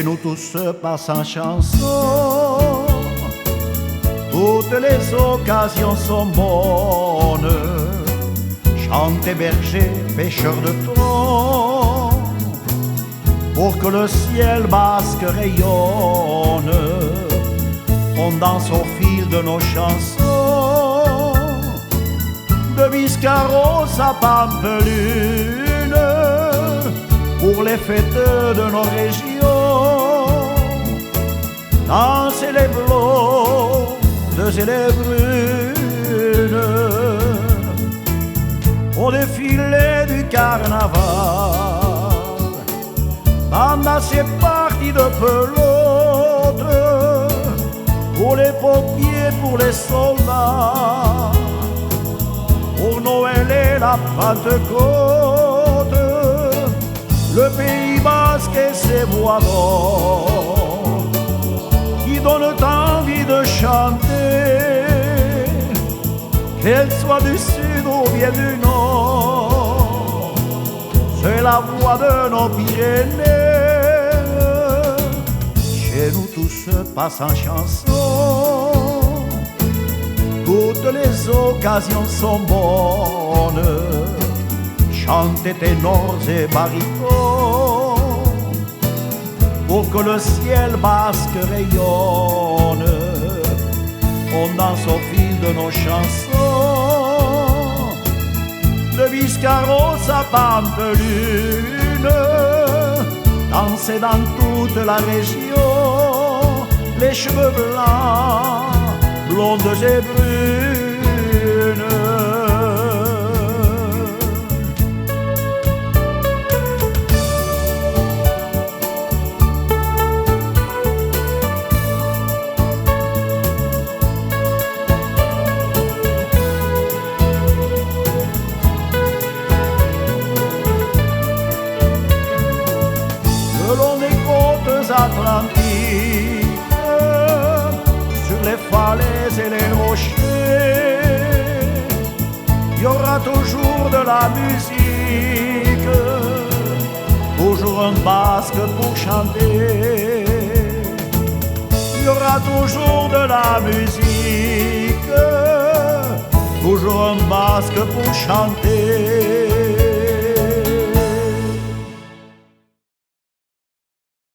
Chez nous tout se passe en chanson, toutes les occasions sont bonnes. Chantez bergers, pêcheurs de thon, pour que le ciel basque rayonne. On danse au fil de nos chansons, de Biscarrosse à Pampelune, pour les fêtes de nos régions. Dansez les blondes et les brunes au défilé du carnaval, pendant ces parties de pelote, pour les pompiers, pour les soldats, pour Noël et la Pentecôte, le Pays basque et ses voix d'or qui donnent envie de chanter, qu'elles soient du sud ou bien du nord. C'est la voix de nos Pyrénées. Chez nous tout se passe en chanson, toutes les occasions sont bonnes. Chantez ténors et barytons, pour que le ciel basque rayonne. On danse au fil de nos chansons, de Biscarrosse à Pampelune. Dansez dans toute la région, les cheveux blancs, blondes et brunes. Le long des côtes atlantiques, sur les falaises et les rochers, il y aura toujours de la musique, toujours un basque pour chanter. Il y aura toujours de la musique, toujours un basque pour chanter.